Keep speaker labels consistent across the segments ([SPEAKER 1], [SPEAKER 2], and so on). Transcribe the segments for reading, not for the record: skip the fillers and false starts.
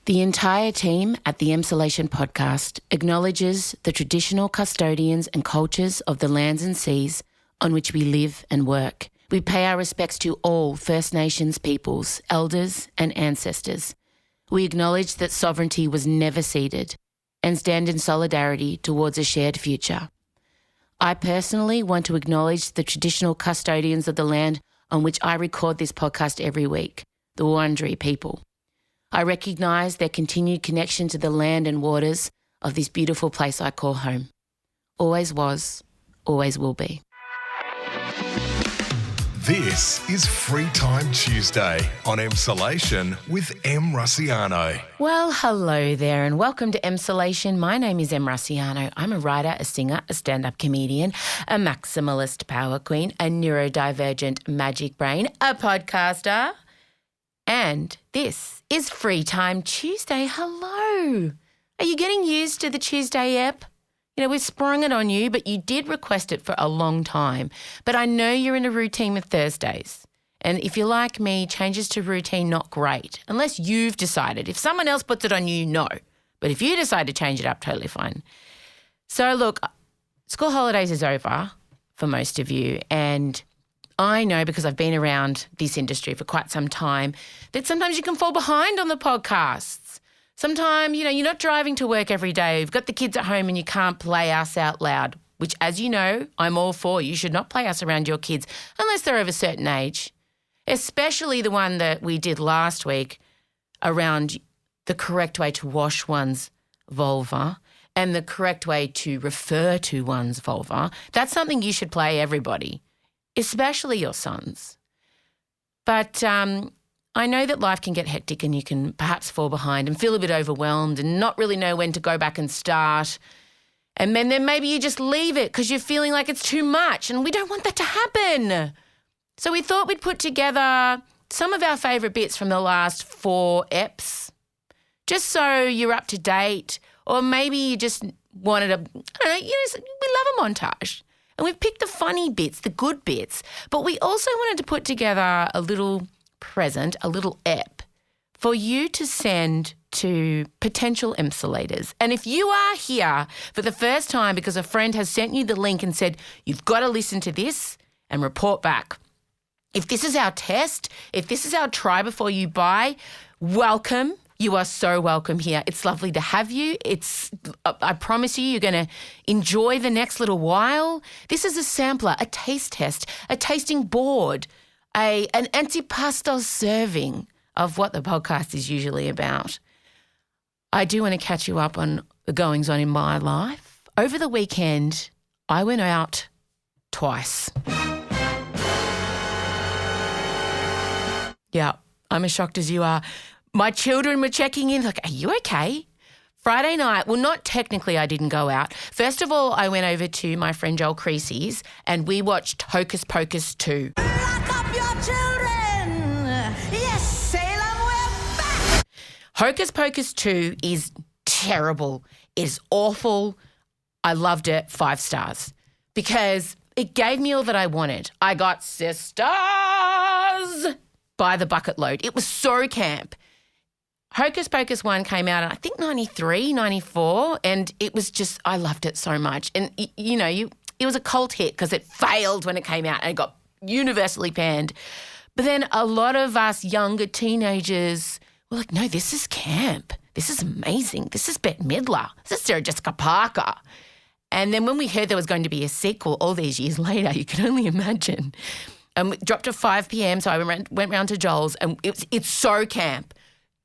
[SPEAKER 1] The entire team at the Emsolation podcast acknowledges the traditional custodians and cultures of the lands and seas on which we live and work. We pay our respects to all First Nations peoples, elders and ancestors. We acknowledge that sovereignty was never ceded and stand in solidarity towards a shared future. I personally want to acknowledge the traditional custodians of the land on which I record this podcast every week, the Wurundjeri people. I recognise their continued connection to the land and waters of this beautiful place I call home. Always was, always will be.
[SPEAKER 2] This is Free Time Tuesday on Emsolation with Em Rusciano.
[SPEAKER 1] Well, hello there and welcome to Emsolation. My name is Em Rusciano. I'm a writer, a singer, a stand-up comedian, a maximalist power queen, a neurodivergent magic brain, a podcaster, and this is Free Time Tuesday. Hello. Are you getting used to the Tuesday ep? You know, we've sprung it on you, but you did request it for a long time. But I know you're in a routine with Thursdays. And if you're like me, changes to routine, not great. Unless you've decided. If someone else puts it on you, no. But if you decide to change it up, totally fine. So look, school holidays is over for most of you. And I know, because I've been around this industry for quite some time, that sometimes you can fall behind on the podcasts. Sometimes, you know, you're not driving to work every day. You've got the kids at home and you can't play us out loud, which, as you know, I'm all for. You should not play us around your kids unless they're of a certain age, especially the one that we did last week around the correct way to wash one's vulva and the correct way to refer to one's vulva. That's something you should play everybody, especially your sons. But I know that life can get hectic and you can perhaps fall behind and feel a bit overwhelmed and not really know when to go back and start. And then maybe you just leave it because you're feeling like it's too much, and we don't want that to happen. So we thought we'd put together some of our favourite bits from the last 4 eps, just so you're up to date, or maybe you just wanted a, I don't know, we love a montage. And we've picked the funny bits, the good bits, but we also wanted to put together a little present, a little ep for you to send to potential emsolators. And if you are here for the first time because a friend has sent you the link and said, you've got to listen to this and report back. If this is our test, if this is our try before you buy, welcome. You are so welcome here. It's lovely to have you. I promise you, you're going to enjoy the next little while. This is a sampler, a taste test, a tasting board, an antipasto serving of what the podcast is usually about. I do want to catch you up on the goings on in my life. Over the weekend, I went out twice. Yeah, I'm as shocked as you are. My children were checking in like, are you okay? Friday night, well, not technically I didn't go out. First of all, I went over to my friend Joel Creasy's and we watched Hocus Pocus 2. Hocus Pocus 2 is terrible. It is awful. I loved it, 5 stars, because it gave me all that I wanted. I got sisters by the bucket load. It was so camp. Hocus Pocus 1 came out in, I think, 93, 94, and it was just, I loved it so much. And, it was a cult hit because it failed when it came out and it got universally panned. But then a lot of us younger teenagers were like, no, this is camp. This is amazing. This is Bette Midler. This is Sarah Jessica Parker. And then when we heard there was going to be a sequel all these years later, you can only imagine. It dropped at 5 p.m, so I went round to Joel's, and it's so camp.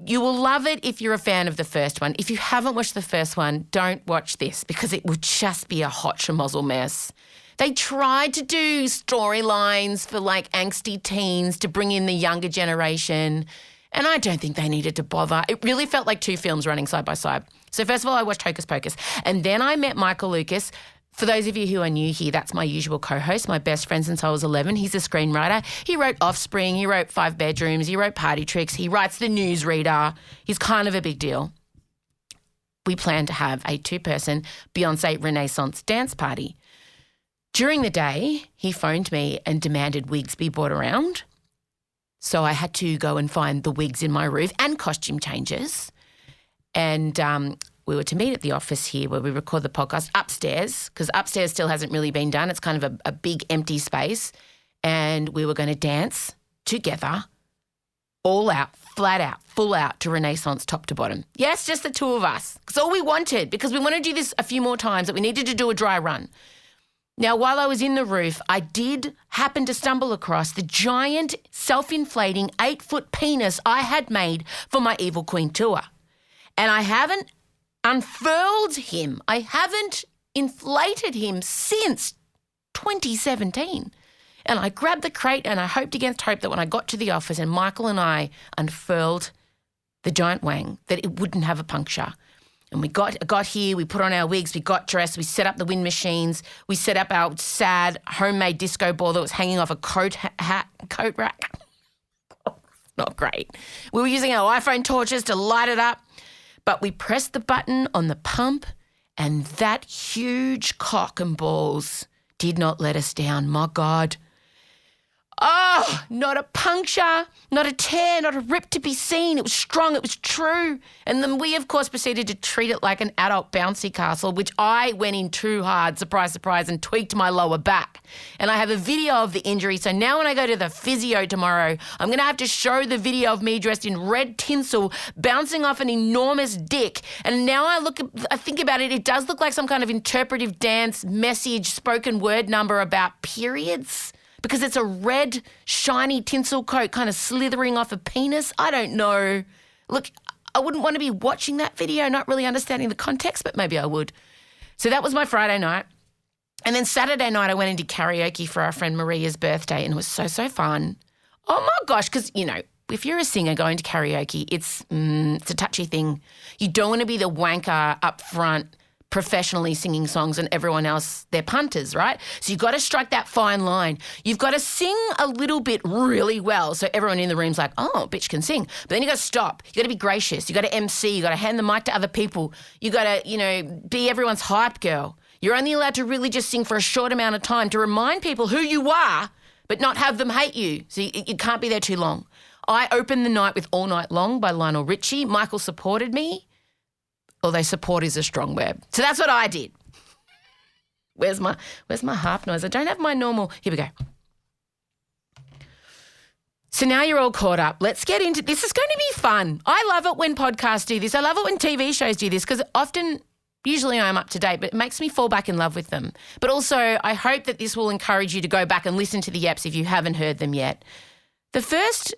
[SPEAKER 1] You will love it if you're a fan of the first one. If you haven't watched the first one, don't watch this because it will just be a hot schmozzle mess. They tried to do storylines for like angsty teens to bring in the younger generation, and I don't think they needed to bother. It really felt like 2 films running side by side. So first of all, I watched Hocus Pocus, and then I met Michael Lucas. For those of you who are new here, that's my usual co-host, my best friend since I was 11. He's a screenwriter. He wrote Offspring, he wrote 5 Bedrooms, he wrote Party Tricks, he writes The Newsreader. He's kind of a big deal. We plan to have a 2-person Beyonce Renaissance dance party. During the day, he phoned me and demanded wigs be brought around. So I had to go and find the wigs in my roof and costume changes. And we were to meet at the office here where we record the podcast upstairs, because upstairs still hasn't really been done. It's kind of a big empty space. And we were going to dance together, all out, flat out, full out to Renaissance top to bottom. Yes, just the two of us. It's all we wanted, because we want to do this a few more times, that we needed to do a dry run. Now, while I was in the roof, I did happen to stumble across the giant self-inflating 8-foot penis I had made for my Evil Queen tour. And I haven't unfurled him. I haven't inflated him since 2017. And I grabbed the crate and I hoped against hope that when I got to the office and Michael and I unfurled the giant wang, that it wouldn't have a puncture. And we got here, we put on our wigs, we got dressed, we set up the wind machines, we set up our sad homemade disco ball that was hanging off a coat rack. Not great. We were using our iPhone torches to light it up. But we pressed the button on the pump and that huge cock and balls did not let us down. My God. Oh, not a puncture, not a tear, not a rip to be seen. It was strong, it was true. And then we, of course, proceeded to treat it like an adult bouncy castle, which I went in too hard, surprise, surprise, and tweaked my lower back. And I have a video of the injury. So now when I go to the physio tomorrow, I'm going to have to show the video of me dressed in red tinsel, bouncing off an enormous dick. And now I think about it, it does look like some kind of interpretive dance message, spoken word number about periods. Because it's a red, shiny tinsel coat kind of slithering off a penis. I don't know. Look, I wouldn't want to be watching that video, not really understanding the context, but maybe I would. So that was my Friday night. And then Saturday night I went and did karaoke for our friend Maria's birthday, and it was so fun. Oh, my gosh, because, you know, if you're a singer going to karaoke, it's a touchy thing. You don't want to be the wanker up front professionally singing songs and everyone else, they're punters, right? So you've got to strike that fine line. You've got to sing a little bit really well so everyone in the room's like, oh, bitch can sing. But then you got to stop. You got to be gracious. You got to MC. You got to hand the mic to other people. You got to, be everyone's hype girl. You're only allowed to really just sing for a short amount of time to remind people who you are but not have them hate you. So you can't be there too long. I opened the night with All Night Long by Lionel Richie. Michael supported me. Although support is a strong word. So that's what I did. Where's my harp noise? I don't have my normal. Here we go. So now you're all caught up. Let's get into this. Is going to be fun. I love it when podcasts do this. I love it when TV shows do this because usually I'm up to date, but it makes me fall back in love with them. But also I hope that this will encourage you to go back and listen to the eps if you haven't heard them yet. The first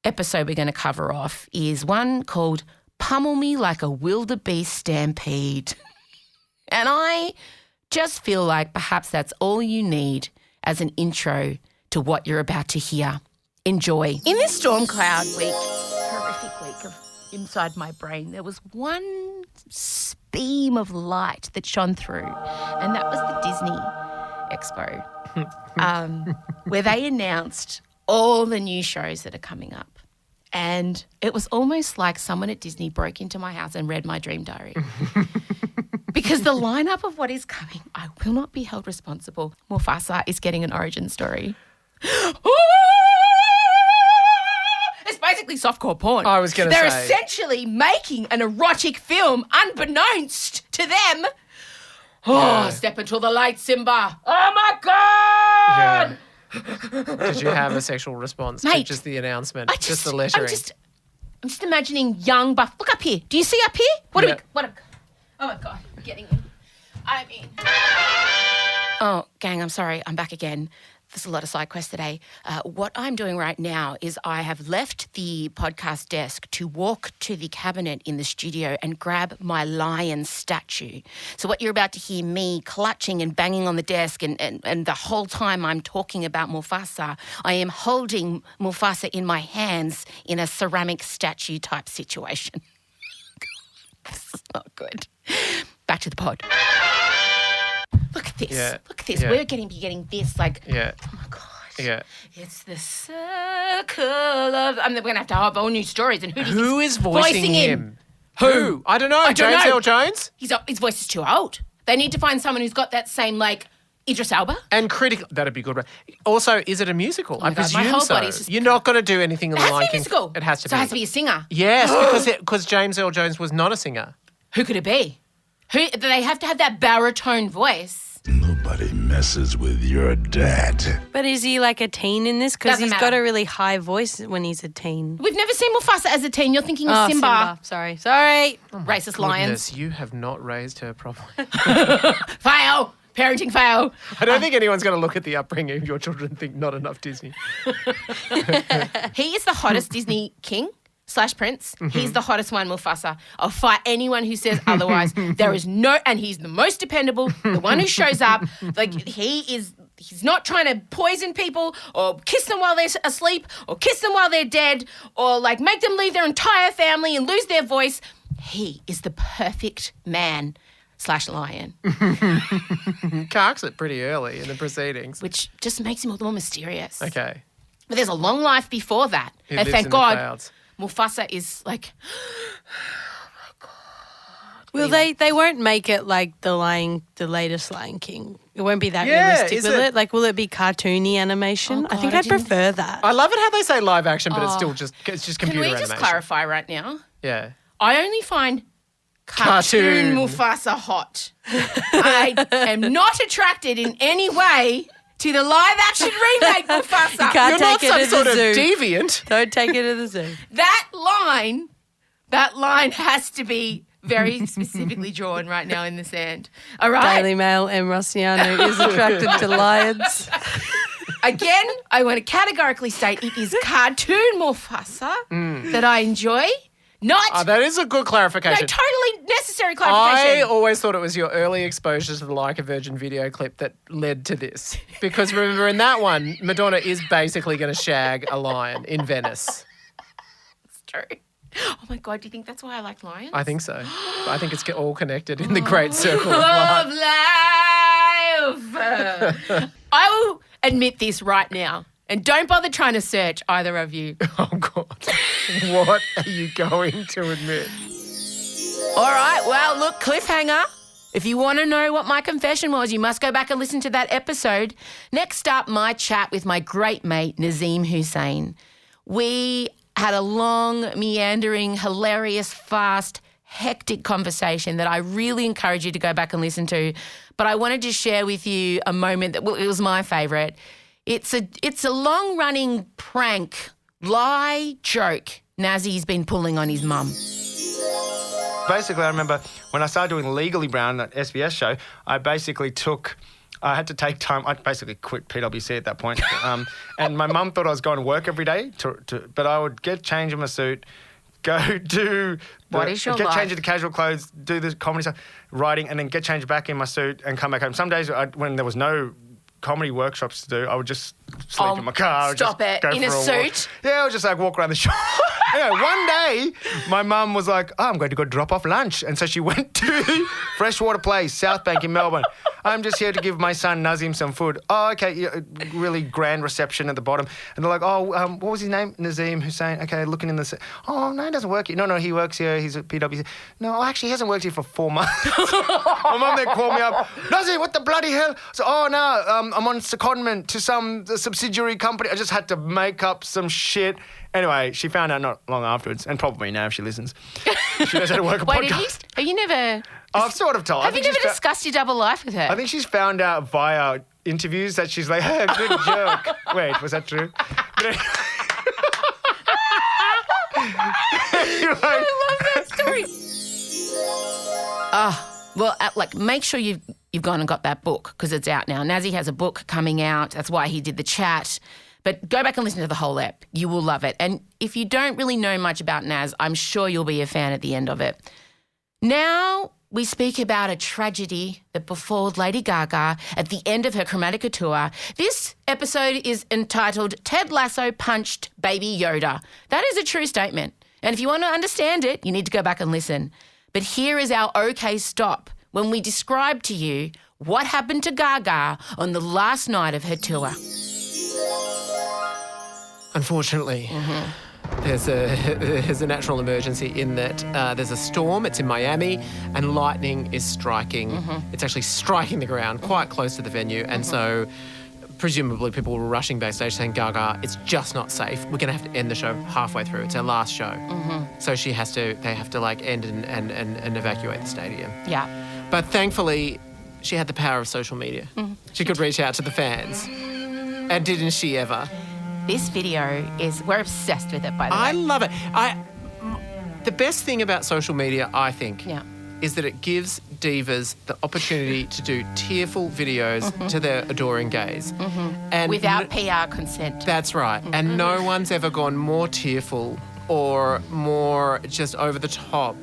[SPEAKER 1] episode we're going to cover off is one called Pummel Me Like a Wildebeest Stampede. And I just feel like perhaps that's all you need as an intro to what you're about to hear. Enjoy. In this storm cloud week, horrific week of inside my brain, there was one beam of light that shone through, and that was the Disney Expo, where they announced all the new shows that are coming up. And it was almost like someone at Disney broke into my house and read my dream diary. Because the lineup of what is coming, I will not be held responsible. Mufasa is getting an origin story. It's basically softcore porn.
[SPEAKER 3] I was going to say.
[SPEAKER 1] They're essentially making an erotic film unbeknownst to them. Oh, step into the light, Simba. Oh, my God.
[SPEAKER 3] Yeah. Did you have a sexual response to just the announcement, just the lettering?
[SPEAKER 1] I'm just imagining young buff. Look up here. Do you see up here? What? Oh my God, we're getting in. Oh, gang, I'm sorry. I'm back again. There's a lot of side quests today. What I'm doing right now is I have left the podcast desk to walk to the cabinet in the studio and grab my lion statue. So what you're about to hear me clutching and banging on the desk and the whole time I'm talking about Mufasa, I am holding Mufasa in my hands in a ceramic statue type situation. This is not good. Back to the pod. Look at this.
[SPEAKER 3] Yeah.
[SPEAKER 1] Look at this.
[SPEAKER 3] Yeah.
[SPEAKER 1] We're getting this like, oh my God.
[SPEAKER 3] Yeah.
[SPEAKER 1] It's the circle of, we're going to have all new stories. And
[SPEAKER 3] who is voicing him?
[SPEAKER 1] Who?
[SPEAKER 3] I don't know. James Earl Jones?
[SPEAKER 1] His voice is too old. They need to find someone who's got that same like Idris Elba.
[SPEAKER 3] And critical, that'd be good. Also, is it a musical? I
[SPEAKER 1] God, my
[SPEAKER 3] presume
[SPEAKER 1] whole
[SPEAKER 3] so.
[SPEAKER 1] body's just-
[SPEAKER 3] You're not going to do anything in
[SPEAKER 1] It
[SPEAKER 3] the
[SPEAKER 1] has to
[SPEAKER 3] Lion
[SPEAKER 1] be a
[SPEAKER 3] King.
[SPEAKER 1] musical.
[SPEAKER 3] It has to
[SPEAKER 1] So
[SPEAKER 3] be.
[SPEAKER 1] it has to be a singer.
[SPEAKER 3] Yes, because James Earl Jones was not a singer.
[SPEAKER 1] Who could it be? Who? They have to have that baritone voice.
[SPEAKER 4] Nobody messes with your dad.
[SPEAKER 5] But is he like a teen in this? Because
[SPEAKER 1] Doesn't
[SPEAKER 5] he's
[SPEAKER 1] matter.
[SPEAKER 5] got a really high voice when he's a teen.
[SPEAKER 1] We've never seen Mufasa as a teen. You're thinking of Simba.
[SPEAKER 5] Sorry.
[SPEAKER 1] Racist lions.
[SPEAKER 3] Goodness, you have not raised her properly.
[SPEAKER 1] Fail. Parenting fail.
[SPEAKER 3] I don't think anyone's going to look at the upbringing of your children and think not enough Disney.
[SPEAKER 1] He is the hottest Disney king / prince. He's the hottest one, Mufasa. I'll fight anyone who says otherwise. There is no, and he's the most dependable, the one who shows up. Like, he's not trying to poison people or kiss them while they're asleep or kiss them while they're dead or like make them leave their entire family and lose their voice. He is the perfect man / lion,
[SPEAKER 3] Carks it pretty early in the proceedings.
[SPEAKER 1] which just makes him all the more mysterious.
[SPEAKER 3] Okay.
[SPEAKER 1] But there's a long life before that.
[SPEAKER 3] He
[SPEAKER 1] And
[SPEAKER 3] lives
[SPEAKER 1] thank
[SPEAKER 3] in the
[SPEAKER 1] God,
[SPEAKER 3] clouds.
[SPEAKER 1] Mufasa is like,
[SPEAKER 5] Well, they won't make it like the latest Lion King. It won't be that
[SPEAKER 3] Yeah,
[SPEAKER 5] realistic,
[SPEAKER 3] is
[SPEAKER 5] will
[SPEAKER 3] it?
[SPEAKER 5] it? Like, will it be cartoony animation?
[SPEAKER 1] Oh,
[SPEAKER 5] I think
[SPEAKER 1] God, I
[SPEAKER 5] I'd
[SPEAKER 1] didn't-
[SPEAKER 5] prefer that.
[SPEAKER 3] I love it how they say live action, but it's still just
[SPEAKER 1] can
[SPEAKER 3] computer
[SPEAKER 1] we
[SPEAKER 3] animation.
[SPEAKER 1] just clarify right now?
[SPEAKER 3] Yeah.
[SPEAKER 1] I only find cartoon Mufasa hot. I am not attracted in any way to the live action remake Mufasa.
[SPEAKER 5] can't
[SPEAKER 3] You're not
[SPEAKER 5] take it
[SPEAKER 3] some
[SPEAKER 5] to
[SPEAKER 3] sort
[SPEAKER 5] the
[SPEAKER 3] of
[SPEAKER 5] zoo.
[SPEAKER 3] deviant.
[SPEAKER 5] Don't take it to the zoo.
[SPEAKER 1] That line has to be very specifically drawn right now in the sand. All right?
[SPEAKER 5] Daily Mail, M. Rossiano is attracted to lions.
[SPEAKER 1] Again, I want to categorically state it is cartoon Mufasa that I enjoy, not
[SPEAKER 3] That is a good
[SPEAKER 1] no,
[SPEAKER 3] clarification.
[SPEAKER 1] totally necessary clarification.
[SPEAKER 3] I always thought it was your early exposure to the Like a Virgin video clip that led to this. Because remember in that one, Madonna is basically going to shag a lion in Venice.
[SPEAKER 1] It's true. Oh my God, do you think that's why I like lions?
[SPEAKER 3] I think so. I think it's all connected in the great circle of life.
[SPEAKER 1] Of life. I will admit this right now. And don't bother trying to search, either of you.
[SPEAKER 3] Oh, God. What are you going to admit?
[SPEAKER 1] All right, well, look, cliffhanger. If you want to know what my confession was, you must go back and listen to that episode. Next up, my chat with my great mate, Nazim Hussain. We had a long, meandering, hilarious, fast, hectic conversation that I really encourage you to go back and listen to. But I wanted to share with you a moment that, well, it was my favourite. It's a long-running prank, lie, joke Nazi's been pulling on his mum.
[SPEAKER 6] Basically, I remember when I started doing Legally Brown, that SBS show, I had to take time. I basically quit PwC at that point. And my mum thought I was going to work every day, but I would get changed in my suit, go do...
[SPEAKER 1] What is your
[SPEAKER 6] get
[SPEAKER 1] life?
[SPEAKER 6] changed into casual clothes, do the comedy stuff, writing, and then get changed back in my suit and come back home. Some days when there was no comedy workshops to do, I would just sleep in my car. I would
[SPEAKER 1] stop
[SPEAKER 6] just
[SPEAKER 1] it.
[SPEAKER 6] go
[SPEAKER 1] In
[SPEAKER 6] for
[SPEAKER 1] a
[SPEAKER 6] walk.
[SPEAKER 1] suit?
[SPEAKER 6] Yeah, I would just like walk around the shop. Anyway, one day, my mum was like, I'm going to go drop off lunch. And so she went to Freshwater Place, South Bank in Melbourne. I'm just here to give my son Nazim some food. Oh, okay, yeah, really grand reception at the bottom. And they're like, what was his name? Nazim Hussain. Okay, looking in the... Oh, no, he doesn't work here. No, he works here. He's at PwC. No, actually, he hasn't worked here for 4 months. My mum then called me up. Nazim, what the bloody hell? So, I'm on secondment to some subsidiary company. I just had to make up some shit. Anyway, she found out not long afterwards, and probably now if she listens. She knows how to work a
[SPEAKER 1] Wait,
[SPEAKER 6] podcast.
[SPEAKER 1] have you never...
[SPEAKER 6] I've sort of told.
[SPEAKER 1] Have you never discussed your double life with her?
[SPEAKER 6] I think she's found out via interviews that she's like, hey, good joke. Wait, was that true? But anyway,
[SPEAKER 1] I love that story. Well, make sure you've gone and got that book because it's out now. Nazi has a book coming out. That's why he did the chat. But go back and listen to the whole ep. You will love it. And if you don't really know much about Naz, I'm sure you'll be a fan at the end of it. Now we speak about a tragedy that befell Lady Gaga at the end of her Chromatica tour. This episode is entitled Ted Lasso Punched Baby Yoda. That is a true statement. And if you want to understand it, you need to go back and listen. But here is our okay stop when we describe to you what happened to Gaga on the last night of her tour.
[SPEAKER 3] Unfortunately, there's a natural emergency in that there's a storm. It's in Miami, and lightning is striking. It's actually striking the ground quite close to the venue, and so presumably people were rushing backstage saying, Gaga, it's just not safe. We're going to have to end the show halfway through. It's our last show. So they have to like end and evacuate the stadium.
[SPEAKER 1] Yeah.
[SPEAKER 3] But thankfully, she had the power of social media. She could reach out to the fans. And didn't she ever?
[SPEAKER 1] This video we're obsessed with it, by the way.
[SPEAKER 3] I love it. The best thing about social media, I think, is that it gives divas the opportunity to do tearful videos to their adoring gaze. And
[SPEAKER 1] without PR consent.
[SPEAKER 3] That's right. And no one's ever gone more tearful or more just over the top.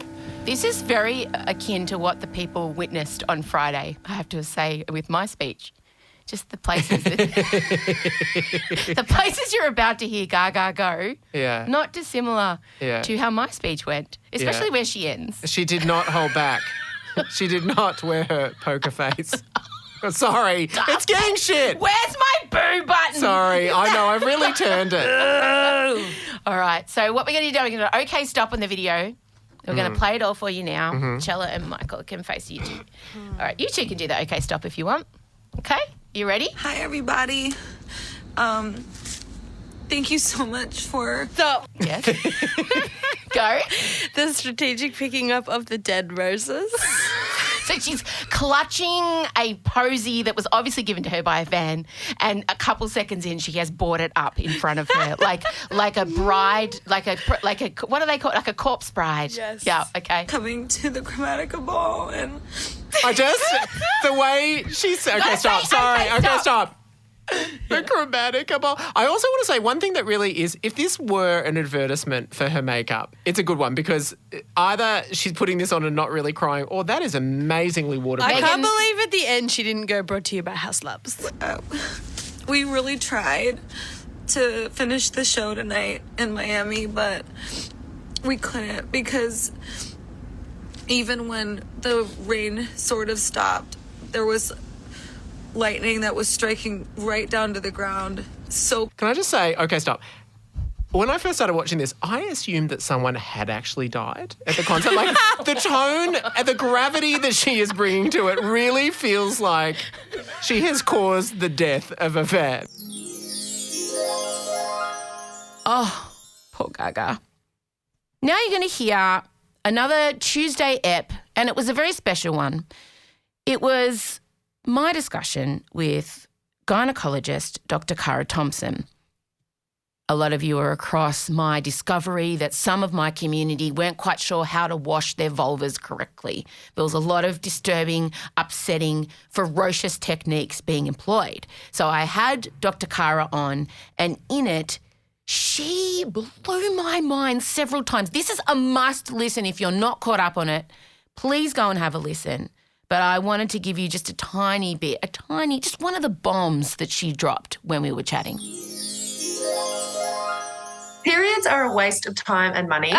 [SPEAKER 1] This is very akin to what the people witnessed on Friday, I have to say, with my speech. Just the places the places you're about to hear Gaga go.
[SPEAKER 3] Yeah.
[SPEAKER 1] Not dissimilar to how my speech went, especially where she ends.
[SPEAKER 3] She did not hold back. She did not wear her poker face. Sorry, it's getting shit.
[SPEAKER 1] Where's my boo button?
[SPEAKER 3] Sorry, I know, I've really turned it.
[SPEAKER 1] All right, so what we're going to do, we're going to okay stop on the video. We're going to play it all for you now. Chella and Michael can face you two. All right, you two can do the okay stop if you want. Okay, you ready?
[SPEAKER 7] Hi, everybody. Thank you so much for...
[SPEAKER 5] Stop.
[SPEAKER 1] Yes. Go.
[SPEAKER 5] The strategic picking up of the dead roses.
[SPEAKER 1] So she's clutching a posy that was obviously given to her by a fan, and a couple seconds in, she has brought it up in front of her, like a bride, like a what do they call it? Like a corpse bride.
[SPEAKER 7] Yes.
[SPEAKER 1] Yeah. Okay.
[SPEAKER 7] coming to the Chromatica ball, and
[SPEAKER 3] The way she's... Okay, stop. Sorry. Okay, stop. The Chromatica ball. I also want to say one thing that really is, if this were an advertisement for her makeup, it's a good one, because either she's putting this on and not really crying, or that is amazingly
[SPEAKER 5] I
[SPEAKER 3] waterproof.
[SPEAKER 5] can't believe at the end she didn't go brought to you by House Labs.
[SPEAKER 7] we really tried to finish the show tonight in Miami, but we couldn't, because even when the rain sort of stopped, there was lightning that was striking right down to the ground. So
[SPEAKER 3] Can I just say, okay, stop. When I first started watching this, I assumed that someone had actually died at the concert. Like, the tone and the gravity that she is bringing to it really feels like she has caused the death of a fan.
[SPEAKER 1] Oh, poor Gaga. Now you're going to hear another Tuesday ep, and it was a very special one. It was my discussion with gynecologist Dr. Cara Thompson. A lot of you are across my discovery that some of my community weren't quite sure how to wash their vulvas correctly. There was a lot of disturbing, upsetting, ferocious techniques being employed. So I had Dr. Cara on, and in it, she blew my mind several times. This is a must listen. If you're not caught up on it, please go and have a listen. But I wanted to give you just a tiny bit, just one of the bombs that she dropped when we were chatting.
[SPEAKER 8] Periods are a waste of time and money,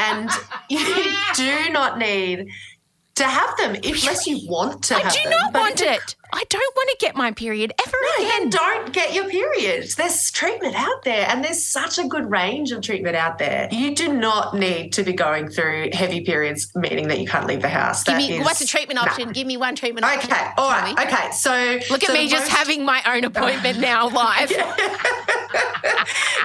[SPEAKER 8] and you do not need to have them unless you want to have them.
[SPEAKER 1] I do not want it. I don't want to get my period ever again.
[SPEAKER 8] Then don't get your period. There's treatment out there, and there's such a good range of treatment out there. You do not need to be going through heavy periods, meaning that you can't leave the house.
[SPEAKER 1] What's a treatment option? Give me one treatment option.
[SPEAKER 8] Okay, all right. Okay, so...
[SPEAKER 1] Look at me just having my own appointment now live.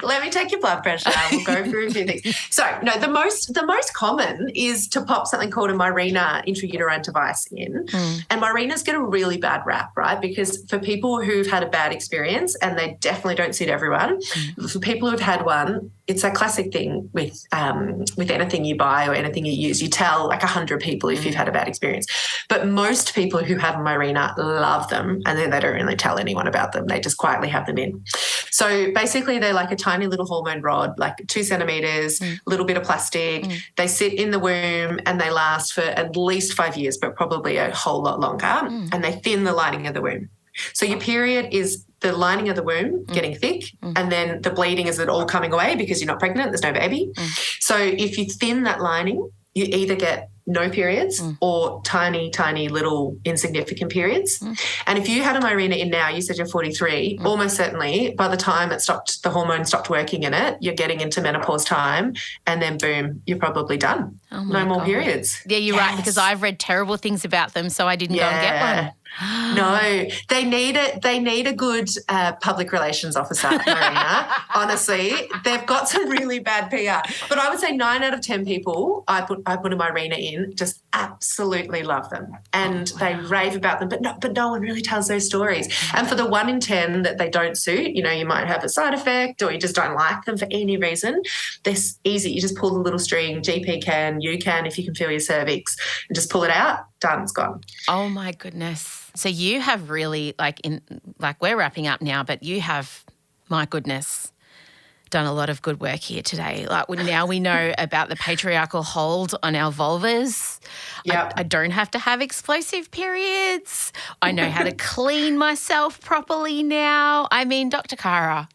[SPEAKER 8] Let me take your blood pressure. We'll go through a few things. So, no, the most common is to pop something called a Mirena intrauterine device in. And Mirenas get a really bad rap, right? Because for people who've had a bad experience, and they definitely don't suit everyone, for people who've had one, it's a classic thing with anything you buy or anything you use. You tell like 100 people if you've had a bad experience. But most people who have Mirena love them, and then they don't really tell anyone about them. They just quietly have them in. So basically they're like a tiny little hormone rod, like 2 centimetres, a little bit of plastic. They sit in the womb and they last for at least 5 years, but probably a whole lot longer, and they thin the lining of the womb. So your period is the lining of the womb getting thick, and then the bleeding is it all coming away because you're not pregnant, there's no baby. So if you thin that lining, you either get no periods or tiny, tiny little insignificant periods. And if you had an Irina in now, you said you're 43, almost certainly by the time the hormone stopped working in it, you're getting into menopause time, and then boom, you're probably done.
[SPEAKER 1] Oh my
[SPEAKER 8] no more
[SPEAKER 1] God.
[SPEAKER 8] periods.
[SPEAKER 1] Yeah, you're right, because I've read terrible things about them, so I didn't go and get one.
[SPEAKER 8] No, they need it. They need a good public relations officer, Marina. Honestly, they've got some really bad PR. But I would say 9 out of 10 people I put a Marina in just absolutely love them, and they rave about them. But no one really tells those stories. And for the 1 in 10 that they don't suit, you might have a side effect or you just don't like them for any reason. They're easy. You just pull the little string. GP can, you can, if you can feel your cervix, and just pull it out. Done. It's gone.
[SPEAKER 1] Oh my goodness. So you have really, we're wrapping up now, but you have, my goodness, done a lot of good work here today. Now we know about the patriarchal hold on our vulvas.
[SPEAKER 8] Yep.
[SPEAKER 1] I don't have to have explosive periods. I know how to clean myself properly now. I mean, Dr. Kara,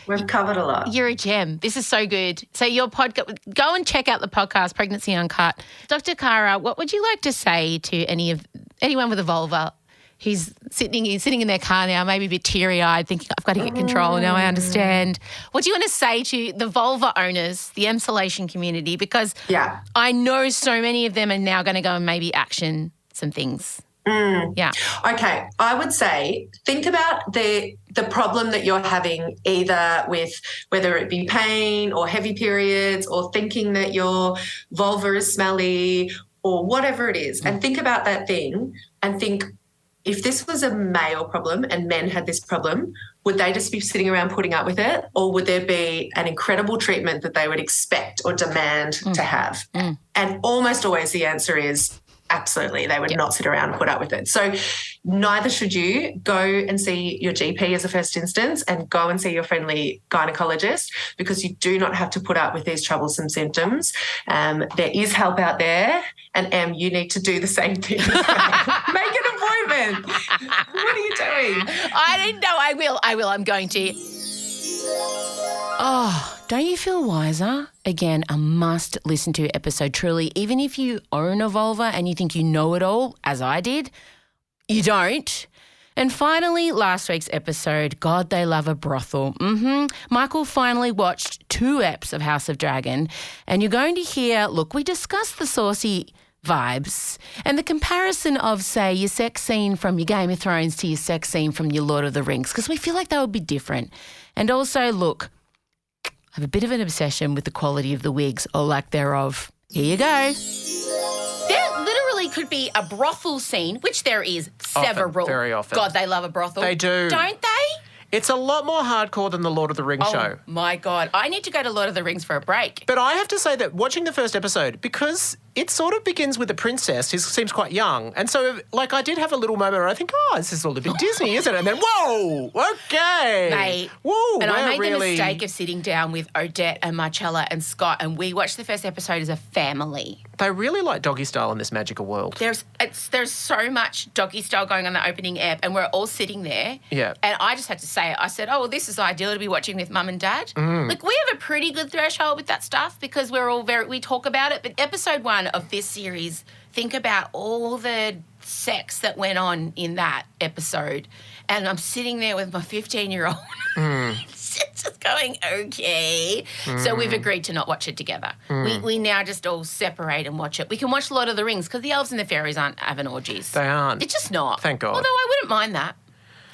[SPEAKER 8] We've covered a lot.
[SPEAKER 1] you're a gem. This is so good. So your podcast, go and check out the podcast, Pregnancy Uncut. Dr. Kara, what would you like to say to anyone with a vulva who's sitting in their car now, maybe a bit teary-eyed, thinking, I've got to get control, now I understand. What do you want to say to the vulva owners, the Emsolation community? Because I know so many of them are now going to go and maybe action some things. Yeah.
[SPEAKER 8] Okay. I would say think about the problem that you're having, either with whether it be pain or heavy periods or thinking that your vulva is smelly or whatever it is, and think about that thing and think, if this was a male problem and men had this problem, would they just be sitting around putting up with it, or would there be an incredible treatment that they would expect or demand to have? And almost always the answer is absolutely. They would not sit around and put up with it. So neither should you. Go and see your GP as a first instance, and go and see your friendly gynecologist, because you do not have to put up with these troublesome symptoms. There is help out there, and you need to do the same thing. Make an appointment. What are you doing?
[SPEAKER 1] I didn't know. I will. I'm going to. Oh, don't you feel wiser? Again, a must listen to episode, truly. Even if you own a vulva and you think you know it all, as I did, you don't. And finally, last week's episode, God, They Love a Brothel. Michael finally watched 2 eps of House of Dragon, and you're going to hear, look, we discussed the saucy vibes and the comparison of, say, your sex scene from your Game of Thrones to your sex scene from your Lord of the Rings, because we feel like they would be different. And also, look, I have a bit of an obsession with the quality of the wigs, or lack thereof. Here you go. There literally could be a brothel scene, which there is several.
[SPEAKER 3] Often, very often.
[SPEAKER 1] God, they love a brothel.
[SPEAKER 3] They do.
[SPEAKER 1] Don't they?
[SPEAKER 3] It's a lot more hardcore than the Lord of the Rings show.
[SPEAKER 1] Oh, my God. I need to go to Lord of the Rings for a break.
[SPEAKER 3] But I have to say that watching the first episode, because it sort of begins with a princess who seems quite young. And so, I did have a little moment where I think, this is all a bit Disney, isn't it? And then, whoa, okay.
[SPEAKER 1] Mate.
[SPEAKER 3] Whoa,
[SPEAKER 1] and I made the mistake of sitting down with Odette and Marcella and Scott, and we watched the first episode as a family.
[SPEAKER 3] They really like doggy style in this magical world.
[SPEAKER 1] There's so much doggy style going on the opening ep, and we're all sitting there.
[SPEAKER 3] Yeah.
[SPEAKER 1] And I just had to say it. I said, this is ideal to be watching with mum and dad. We have a pretty good threshold with that stuff, because we're all we talk about it. But episode 1 of this series, think about all the sex that went on in that episode. And I'm sitting there with my 15-year-old just going, okay. So we've agreed to not watch it together. We now just all separate and watch it. We can watch Lord of the Rings, because the elves and the fairies aren't having orgies.
[SPEAKER 3] They aren't.
[SPEAKER 1] It's just not.
[SPEAKER 3] Thank God.
[SPEAKER 1] Although I wouldn't mind that.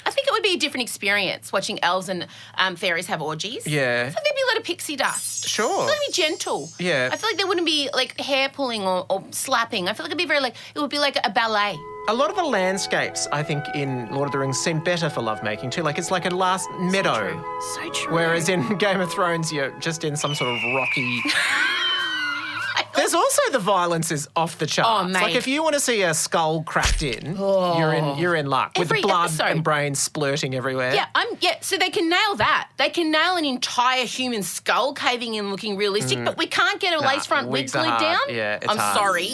[SPEAKER 1] I think it would be a different experience watching elves and fairies have orgies.
[SPEAKER 3] Yeah.
[SPEAKER 1] I think there'd be a lot of pixie dust.
[SPEAKER 3] Sure.
[SPEAKER 1] I feel like it'd be gentle.
[SPEAKER 3] Yeah.
[SPEAKER 1] I feel like there wouldn't be hair pulling or slapping. I feel like it'd be it would be like a ballet.
[SPEAKER 3] A lot of the landscapes, I think, in Lord of the Rings seem better for lovemaking too. It's like a last meadow.
[SPEAKER 1] So true.
[SPEAKER 3] Whereas in Game of Thrones, you're just in some sort of rocky... There's also the violence is off the charts.
[SPEAKER 1] Oh, mate.
[SPEAKER 3] If you want to see a skull cracked in, you're in luck.
[SPEAKER 1] Every
[SPEAKER 3] with blood
[SPEAKER 1] episode.
[SPEAKER 3] and brains splurting everywhere.
[SPEAKER 1] So they can nail that. They can nail an entire human skull caving in looking realistic, but we can't get a lace front wig
[SPEAKER 3] wigs are
[SPEAKER 1] glued
[SPEAKER 3] hard.
[SPEAKER 1] down.
[SPEAKER 3] Yeah, it's
[SPEAKER 1] I'm
[SPEAKER 3] hard.
[SPEAKER 1] sorry.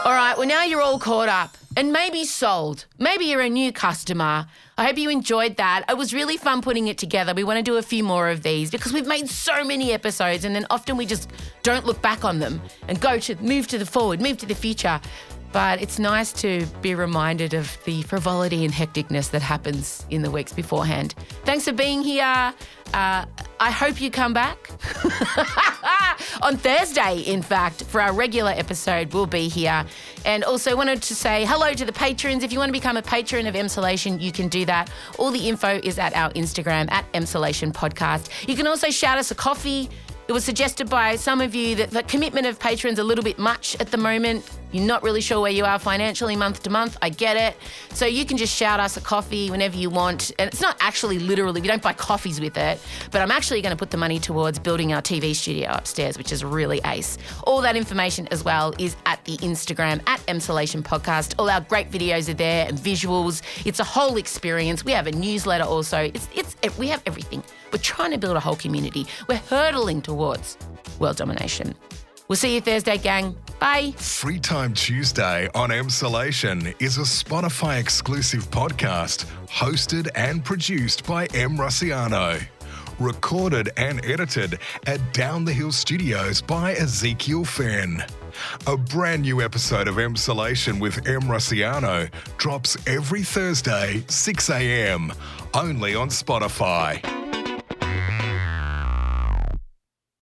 [SPEAKER 1] All right, well, now you're all caught up. and maybe sold. Maybe you're a new customer. I hope you enjoyed that. It was really fun putting it together. We want to do a few more of these because we've made so many episodes and then often we just don't look back on them and move to the future. But it's nice to be reminded of the frivolity and hecticness that happens in the weeks beforehand. Thanks for being here. I hope you come back. On Thursday, in fact, for our regular episode, we'll be here. And also wanted to say hello to the patrons. If you want to become a patron of Emsolation, you can do that. All the info is at our Instagram, at Emsolation Podcast. You can also shout us a coffee. It was suggested by some of you that the commitment of patrons a little bit much at the moment. You're not really sure where you are financially month to month. I get it. So you can just shout us a coffee whenever you want. And it's not actually literally, we don't buy coffees with it, but I'm actually going to put the money towards building our TV studio upstairs, which is really ace. All that information as well is at the Instagram, at Emsolation Podcast. All our great videos are there and visuals. It's a whole experience. We have a newsletter also. We have everything. We're trying to build a whole community. We're hurtling towards world domination. We'll see you Thursday, gang. Bye.
[SPEAKER 2] Free Time Tuesday on Emsolation is a Spotify exclusive podcast hosted and produced by Em Russiano. Recorded and edited at Down the Hill Studios by Ezekiel Fenn. A brand new episode of Emsolation with Em Russiano drops every Thursday, 6 a.m, only on Spotify.